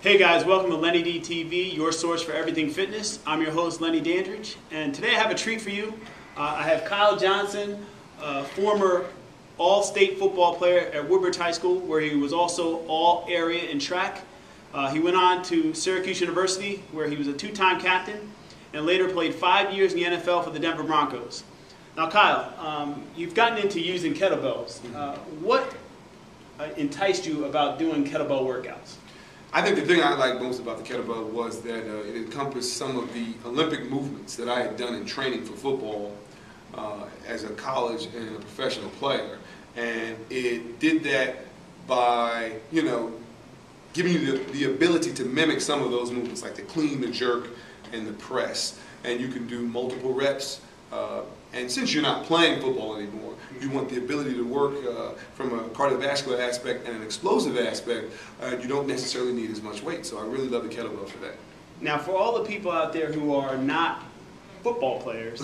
Hey guys, welcome to LennyDTV, your source for everything fitness. I'm your host, Lenny Dandridge, and today I have a treat for you. I have Kyle Johnson, former all-state football player at Woodbridge High School, where he was also all-area in track. He went on to Syracuse University, where he was a two-time captain, and later played 5 years in the NFL for the Denver Broncos. Now Kyle, you've gotten into using kettlebells. What enticed you about doing kettlebell workouts? I think the thing I liked most about the kettlebell was that it encompassed some of the Olympic movements that I had done in training for football as a college and a professional player. And it did that by, giving you the ability to mimic some of those movements, like the clean, the jerk, and the press. And you can do multiple reps. And since you're not playing football anymore, you want the ability to work from a cardiovascular aspect and an explosive aspect. You don't necessarily need as much weight. So I really love the kettlebell for that. Now, for all the people out there who are not football players,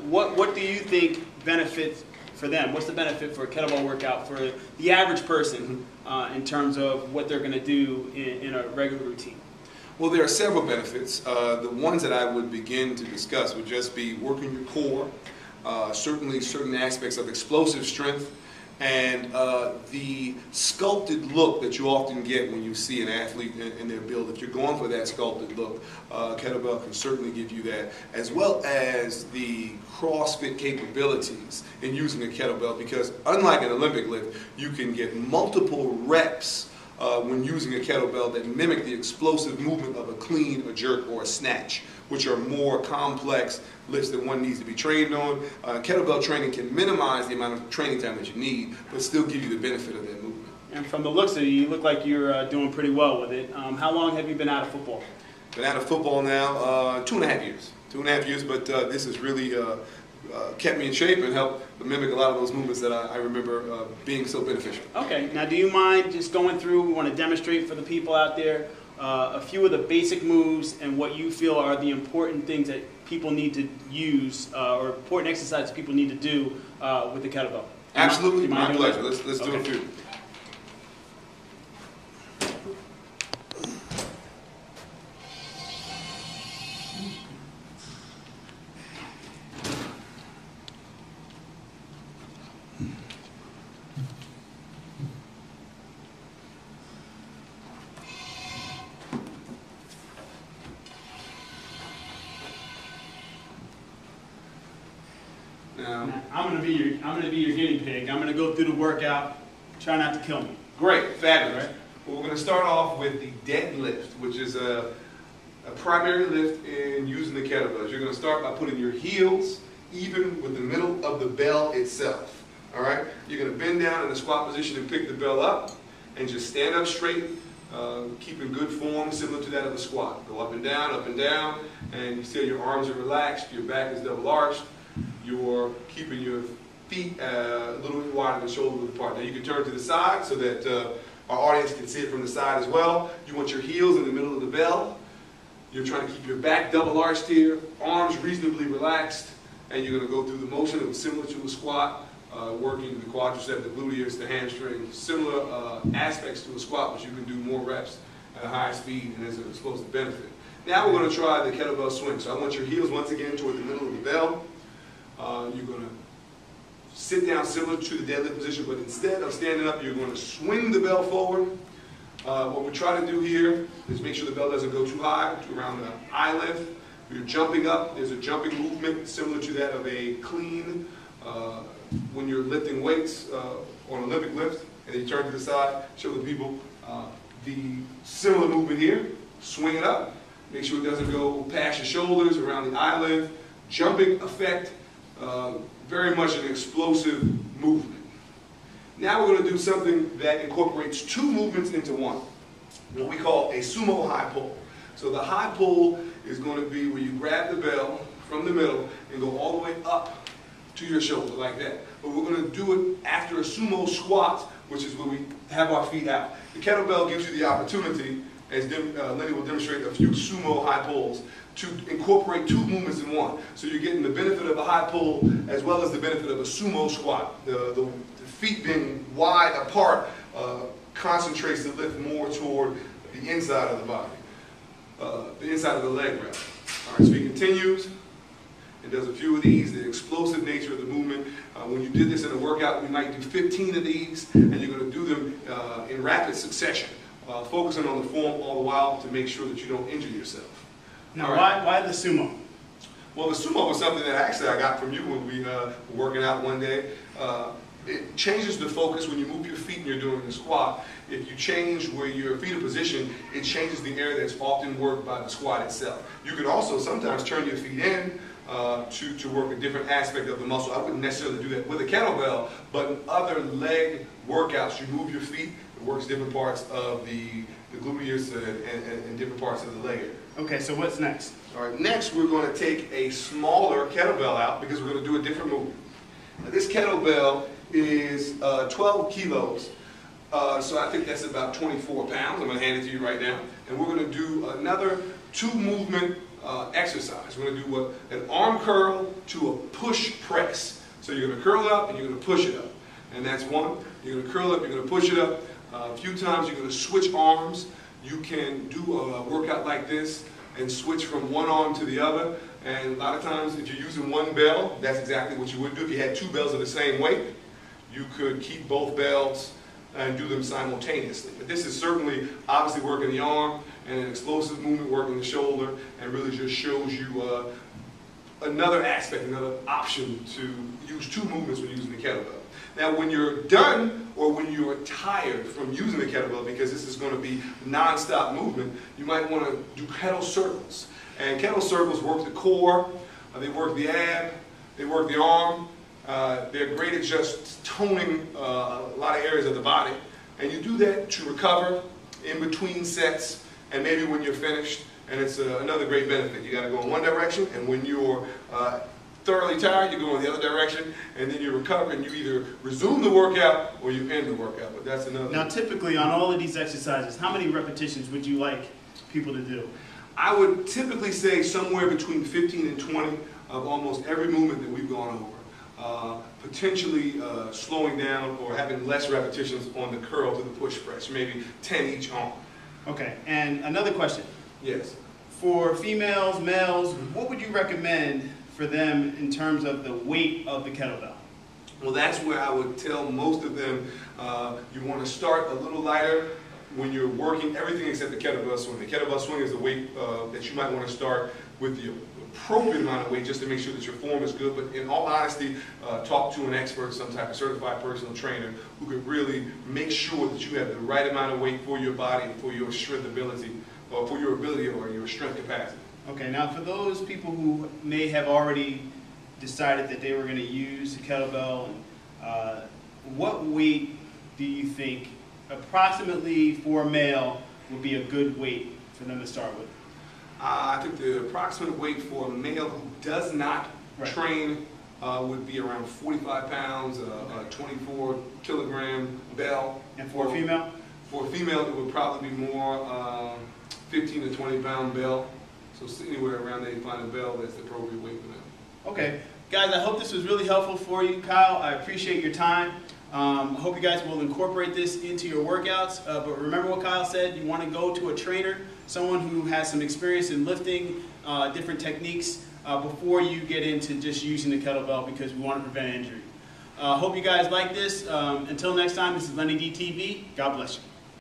what do you think benefits for them? What's the benefit for a kettlebell workout for the average person in terms of what they're going to do in a regular routine? Well, there are several benefits. The ones that I would begin to discuss would just be working your core, certainly certain aspects of explosive strength, and the sculpted look that you often get when you see an athlete in their build. If you're going for that sculpted look, kettlebell can certainly give you that, as well as the CrossFit capabilities in using a kettlebell, because unlike an Olympic lift, you can get multiple reps when using a kettlebell that mimic the explosive movement of a clean, a jerk, or a snatch, which are more complex lifts that one needs to be trained on. Kettlebell training can minimize the amount of training time that you need, but still give you the benefit of that movement. And from the looks of you look like you're doing pretty well with it. How long have you been out of football? Been out of football now 2.5 years. 2.5 years, but this has really kept me in shape and helped mimic a lot of those movements that I remember being so beneficial. Okay, now do you mind just going through, we want to demonstrate for the people out there, a few of the basic moves and what you feel are the important things that people need to use or important exercises people need to do with the kettlebell? Absolutely, my pleasure. Let's do a few. Now, I'm gonna be your guinea pig. I'm gonna go through the workout. Try not to kill me. Great, fabulous. Right. Well, we're going to start off with the deadlift, which is a primary lift in using the kettlebells. You're going to start by putting your heels even with the middle of the bell itself. All right. You're going to bend down in a squat position and pick the bell up, and just stand up straight, keeping good form, similar to that of a squat. Go up and down, and you see your arms are relaxed, your back is double arched. You're keeping your feet a little bit wider than shoulder width apart. Now you can turn to the side so that our audience can see it from the side as well. You want your heels in the middle of the bell. You're trying to keep your back double arched here, arms reasonably relaxed, and you're going to go through the motion. It was similar to a squat, working the quadricep, the gluteus, the hamstring, similar aspects to a squat, but you can do more reps at a higher speed and as an explosive benefit. Now we're going to try the kettlebell swing. So I want your heels once again toward the middle of the bell. You're going to sit down similar to the deadlift position, but instead of standing up, you're going to swing the bell forward. What we try to do here is make sure the bell doesn't go too high, around the eye length. You're jumping up. There's a jumping movement similar to that of a clean when you're lifting weights on an Olympic lift. And then you turn to the side, show the people the similar movement here. Swing it up. Make sure it doesn't go past your shoulders, around the eye length. Jumping effect. Very much an explosive movement. Now we're going to do something that incorporates two movements into one, what we call a sumo high pull. So the high pull is going to be where you grab the bell from the middle and go all the way up to your shoulder like that. But we're going to do it after a sumo squat, which is where we have our feet out. The kettlebell gives you the opportunity, as Lenny will demonstrate a few sumo high pulls, to incorporate two movements in one. So you're getting the benefit of a high pull as well as the benefit of a sumo squat. The feet being wide apart concentrates the lift more toward the inside of the body, the inside of the leg rather. All right, so he continues and does a few of these, the explosive nature of the movement. When you did this in a workout, we might do 15 of these, and you're going to do them in rapid succession, focusing on the form all the while to make sure that you don't injure yourself. Now, why the sumo? Well, the sumo was something that actually I got from you when we were working out one day. It changes the focus when you move your feet and you're doing the squat. If you change where your feet are positioned, it changes the area that's often worked by the squat itself. You can also sometimes turn your feet in to work a different aspect of the muscle. I wouldn't necessarily do that with a kettlebell, but in other leg workouts, you move your feet, it works different parts of the gluteus and different parts of the leg area. Okay, so what's next? All right, next we're going to take a smaller kettlebell out because we're going to do a different movement. Now, this kettlebell is 12 kilos, so I think that's about 24 pounds. I'm going to hand it to you right now. And we're going to do another 2 movement exercise. We're going to do an arm curl to a push press. So you're going to curl it up and you're going to push it up. And that's one. You're going to curl up, you're going to push it up. A few times you're going to switch arms. You can do a workout like this and switch from one arm to the other. And a lot of times if you're using one bell, that's exactly what you would do. If you had 2 bells of the same weight, you could keep both bells and do them simultaneously. But this is certainly obviously working the arm and an explosive movement working the shoulder, and really just shows you another aspect, another option to use 2 movements when using the kettlebell. Now when you're done or when you're tired from using the kettlebell, because this is going to be non-stop movement, you might want to do kettle circles. And kettle circles work the core, they work the ab, they work the arm. They're great at just toning a lot of areas of the body. And you do that to recover in between sets and maybe when you're finished. And it's another great benefit. You got to go in one direction, and when you're thoroughly tired, you go in the other direction, and then you recover and you either resume the workout or you end the workout. But that's another. Now typically on all of these exercises, how many repetitions would you like people to do? I would typically say somewhere between 15 and 20 of almost every movement that we've gone over. Potentially slowing down or having less repetitions on the curl to the push press, maybe 10 each arm. Okay, and another question. Yes. For females, males, what would you recommend for them in terms of the weight of the kettlebell? Well, that's where I would tell most of them you want to start a little lighter when you're working everything except the kettlebell swing. The kettlebell swing is the weight that you might want to start with the appropriate amount of weight just to make sure that your form is good. But in all honesty, talk to an expert, some type of certified personal trainer who could really make sure that you have the right amount of weight for your body and for your strength ability, or for your ability or your strength capacity. Okay, now for those people who may have already decided that they were going to use the kettlebell, what weight do you think approximately for a male would be a good weight for them to start with? I think the approximate weight for a male who does not train would be around 45 pounds, a 24 kilogram bell. And for a female? For a female, it would probably be more 15 to 20 pound bell. So anywhere around there you find a bell that's the appropriate weight for them. Okay. Guys, I hope this was really helpful for you, Kyle. I appreciate your time. I hope you guys will incorporate this into your workouts. But remember what Kyle said, you want to go to a trainer, someone who has some experience in lifting, different techniques, before you get into just using the kettlebell, because we want to prevent injury. Hope you guys like this. Until next time, this is LennyDTV. God bless you.